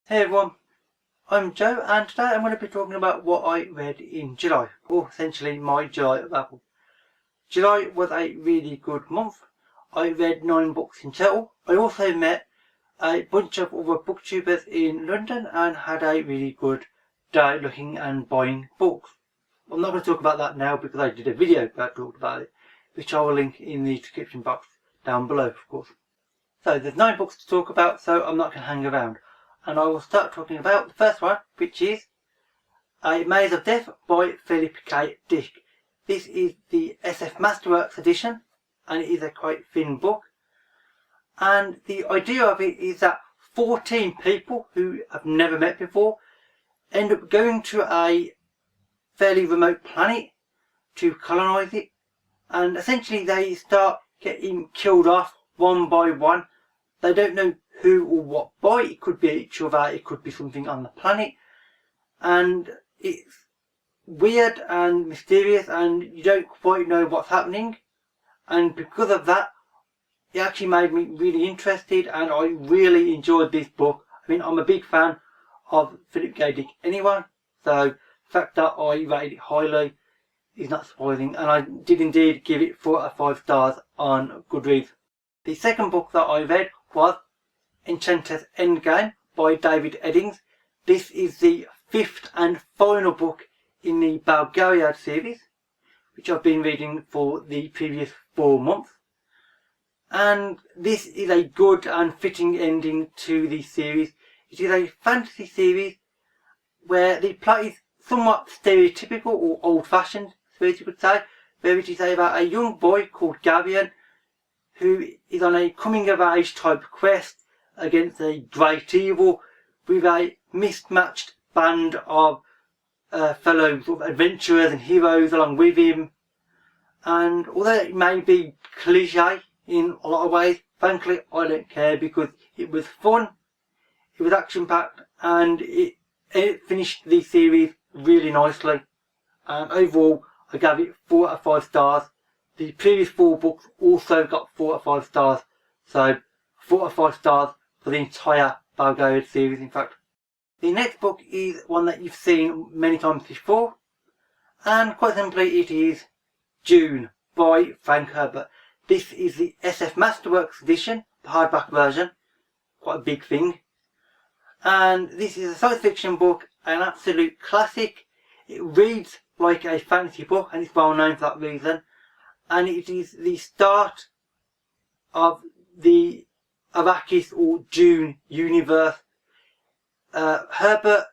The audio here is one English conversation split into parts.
Hey everyone, I'm Joe and today I'm going to be talking about what I read in July, or essentially my July wrap-up. July was a really good month. I read 9 books in total. I also met a bunch of other booktubers in London and had a really good day looking and buying books. I'm not going to talk about that now because I did a video that talked about it, which I will link in the description box down below, of course. So there's 9 books to talk about, so I'm not going to hang around. And I will start talking about the first one, which is A Maze of Death by Philip K. Dick. This is the SF Masterworks edition, and it is a quite thin book. And the idea of it is that 14 people who have never met before end up going to a fairly remote planet to colonise it. And essentially they start getting killed off one by one. They don't know who or what by. It could be each other, it could be something on the planet, and it's weird and mysterious and you don't quite know what's happening, and because of that it actually made me really interested and I really enjoyed this book. I mean, I'm a big fan of Philip K. Dick anyway, so the fact that I rated it highly is not surprising, and I did indeed give it 4 out of 5 stars on Goodreads. The second book that I read was Enchanter's Endgame by David Eddings. This is the 5th and final book in the Belgariad series, which I've been reading for the previous 4 months. And this is a good and fitting ending to the series. It is a fantasy series where the plot is somewhat stereotypical or old-fashioned, as you could say, where it is about a young boy called Gavian who is on a coming-of-age type quest against a great evil with a mismatched band of fellow sort of adventurers and heroes along with him. And although it may be cliche in a lot of ways, frankly I don't care because it was fun, it was action packed, and it finished the series really nicely. And overall I gave it 4 out of 5 stars. The previous 4 books also got 4 out of 5 stars, so 4 out of 5 stars for the entire Belgariad series, in fact. The next book is one that you've seen many times before, and quite simply it is June by Frank Herbert. This is the SF Masterworks edition, the hardback version, quite a big thing. And this is a science fiction book, an absolute classic. It reads like a fantasy book and it's well known for that reason. And it is the start of the Arrakis or Dune universe. Herbert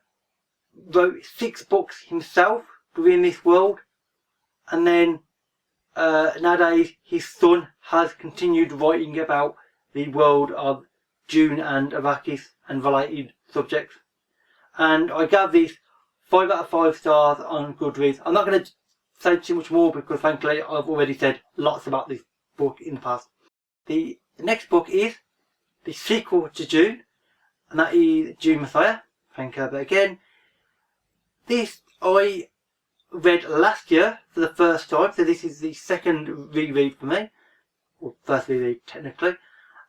wrote 6 books himself within this world, and then nowadays his son has continued writing about the world of Dune and Arrakis and related subjects. And I gave this 5 out of 5 stars on Goodreads. I'm not going to say too much more because frankly I've already said lots about this book in the past. The next book is the sequel to Dune, and that is Dune Messiah, Frank Herbert again. This I read last year for the first time, so this is the second reread for me, or first reread technically,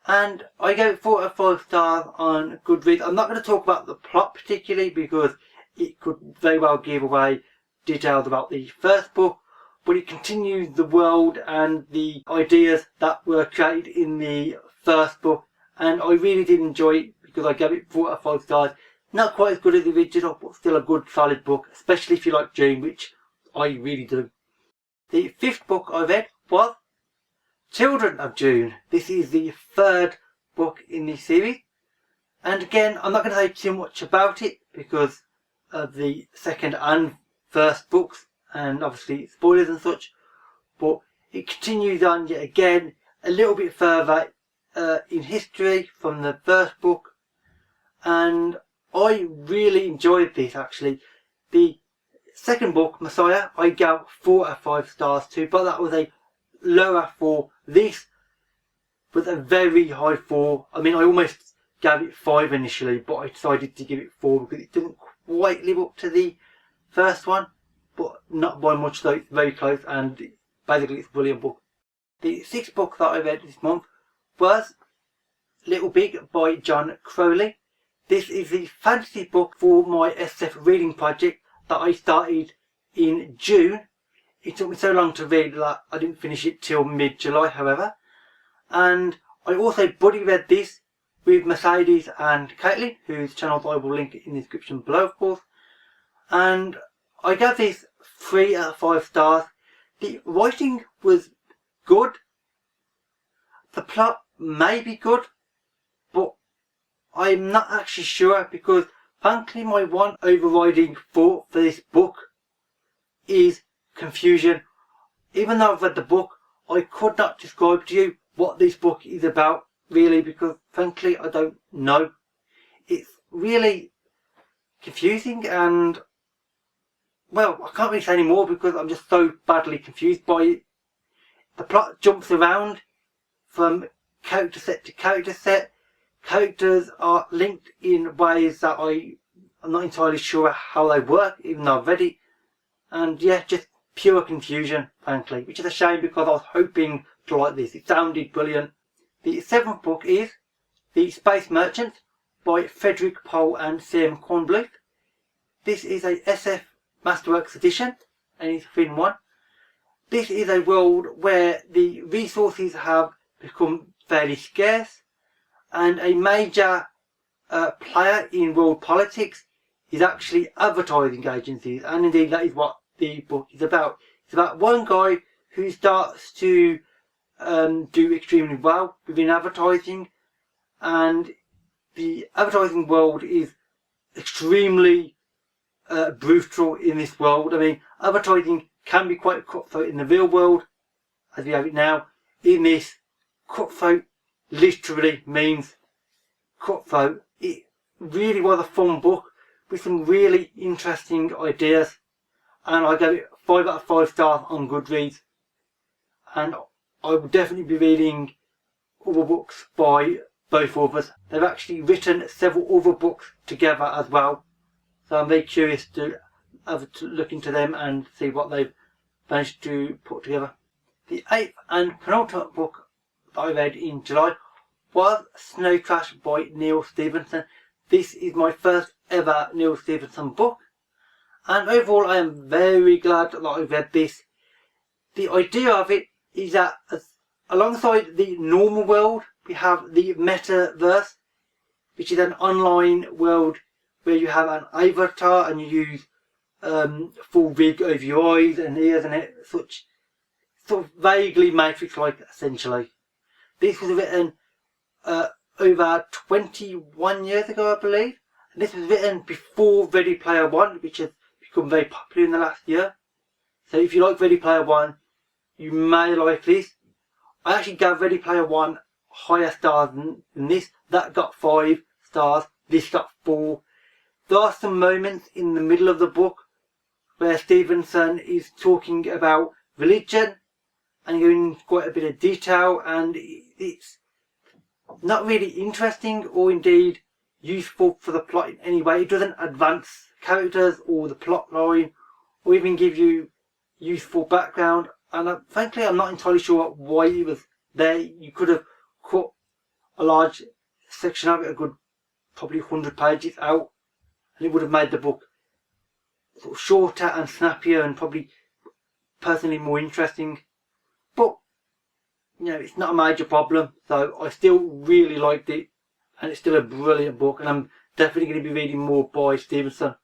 and I gave it 4 out of 5 stars on Goodreads. I'm not going to talk about the plot particularly because it could very well give away details about the first book, but it continues the world and the ideas that were created in the first book, and I really did enjoy it because I gave it 4 out of 5 stars. Not quite as good as the original, but still a good solid book, especially if you like Dune, which I really do. The 5th book I read was Children of Dune. This is the 3rd book in the series, and again I'm not going to say too much about it because of the 2nd and 1st books and obviously spoilers and such, but it continues on yet again a little bit further in history from the 1st book, and I really enjoyed this actually. The 2nd book, Messiah, I gave 4 out of 5 stars to, but that was a lower 4. This was a very high 4. I mean, I almost gave it 5 initially, but I decided to give it 4 because it didn't quite live up to the first one, but not by much though. It's very close, and basically it's a brilliant book. The 6th book that I read this month was Little Big by John Crowley. This is the fantasy book for my SF reading project that I started in June. It took me so long to read that I didn't finish it till mid-July, however. And I also buddy read this with Mercedes and Caitlin, whose channels I will link in the description below, of course. And I gave this 3 out of 5 stars. The writing was good. The plot may be good, but I'm not actually sure, because frankly my one overriding thought for this book is confusion. Even though I've read the book, I could not describe to you what this book is about, really, because frankly I don't know. It's really confusing, and well, I can't really say any more because I'm just so badly confused by it. The plot jumps around from character set to character set. Characters are linked in ways that I'm not entirely sure how they work, even though I've read it. And yeah, just pure confusion, frankly, which is a shame because I was hoping to like this. It sounded brilliant. The 7th book is The Space Merchant by Frederick Pohl and Sam Kornbluth. This is a SF Masterworks edition, and it's fin 1. This is a world where the resources have become fairly scarce, and a major player in world politics is actually advertising agencies, and indeed that is what the book is about. It's about one guy who starts to do extremely well within advertising, and the advertising world is extremely brutal in this world. I mean, advertising can be quite cutthroat in the real world, as we have it now. In this, cutthroat literally means cutthroat. It really was a fun book with some really interesting ideas, and I gave it 5 out of 5 stars on Goodreads. And I will definitely be reading other books by both authors. They've actually written several other books together as well, so I'm very curious to have to look into them and see what they've managed to put together. The 8th and penultimate book that I read in July was Snow Crash by Neil Stephenson. This is my first ever Neil Stephenson book, and overall I am very glad that I read this. The idea of it is that alongside the normal world, we have the metaverse, which is an online world where you have an avatar and you use full rig over your eyes and ears and such, sort of vaguely Matrix-like, essentially. This was written over 21 years ago, I believe, and this was written before Ready Player One, which has become very popular in the last year. So if you like Ready Player One, you may like this. I actually gave Ready Player One higher stars than this. That got 5 stars, this got 4. There are some moments in the middle of the book where Stevenson is talking about religion and going into quite a bit of detail, and it's not really interesting or indeed useful for the plot in any way. It doesn't advance characters or the plot line or even give you useful background, and frankly I'm not entirely sure why it was there. You could have cut a large section of it, a good probably 100 pages out, and it would have made the book sort of shorter and snappier and probably personally more interesting. But you know, it's not a major problem, so I still really liked it, and it's still a brilliant book, and I'm definitely going to be reading more by Stevenson,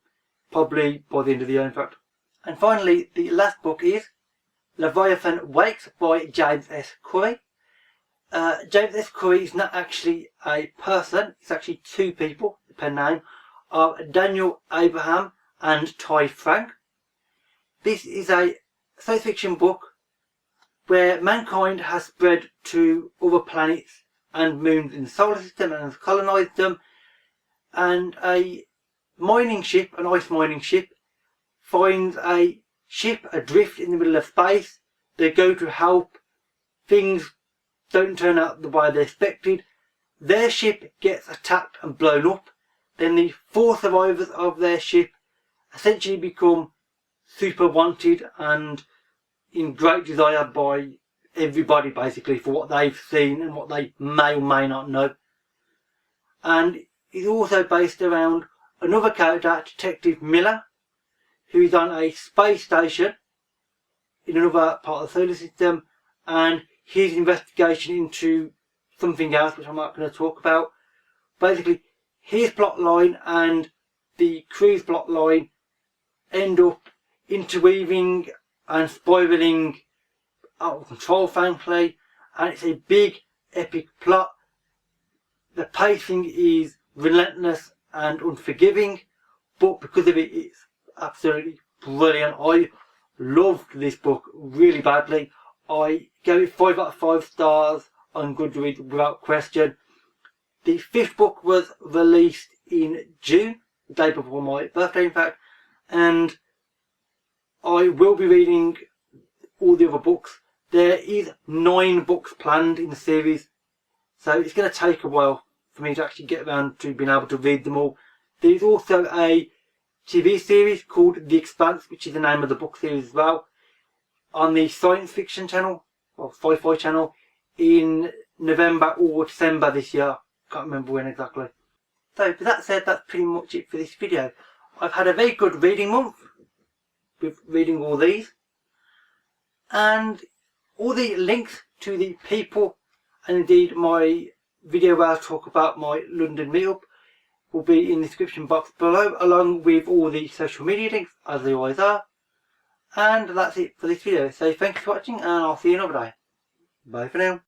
probably by the end of the year in fact. And finally, the last book is Leviathan Wakes by James S. Curry. James S. Curry is not actually a person, it's actually 2 people, the pen name of Daniel Abraham and Ty Frank. This is a science fiction book where mankind has spread to other planets and moons in the solar system and has colonised them, and a mining ship, an ice mining ship, finds a ship adrift in the middle of space. They go to help. Things don't turn out the way they expected. Their ship gets attacked and blown up. Then the 4 survivors of their ship essentially become super wanted and in great desire by everybody, basically, for what they've seen and what they may or may not know. And is also based around another character, Detective Miller, who is on a space station in another part of the solar system, and his investigation into something else, which I'm not going to talk about. Basically, his plot line and the crew's plot line end up interweaving and spiraling out of control, thankfully, and it's a big, epic plot. The pacing is relentless and unforgiving, but because of it, it's absolutely brilliant. I loved this book really badly. I gave it 5 out of 5 stars on Goodreads without question. The 5th book was released in June, the day before my birthday in fact, and I will be reading all the other books. There is 9 books planned in the series, so it's going to take a while for me to actually get around to being able to read them all. There is also a TV series called The Expanse, which is the name of the book series as well, on the science fiction channel, or sci-fi channel, in November or December this year. Can't remember when exactly. So with that said, that's pretty much it for this video. I've had a very good reading month with reading all these, and all the links to the people and indeed my video where I talk about my London meetup will be in the description box below, along with all the social media links as they always are. And that's it for this video. So thank you for watching, and I'll see you another day. Bye for now.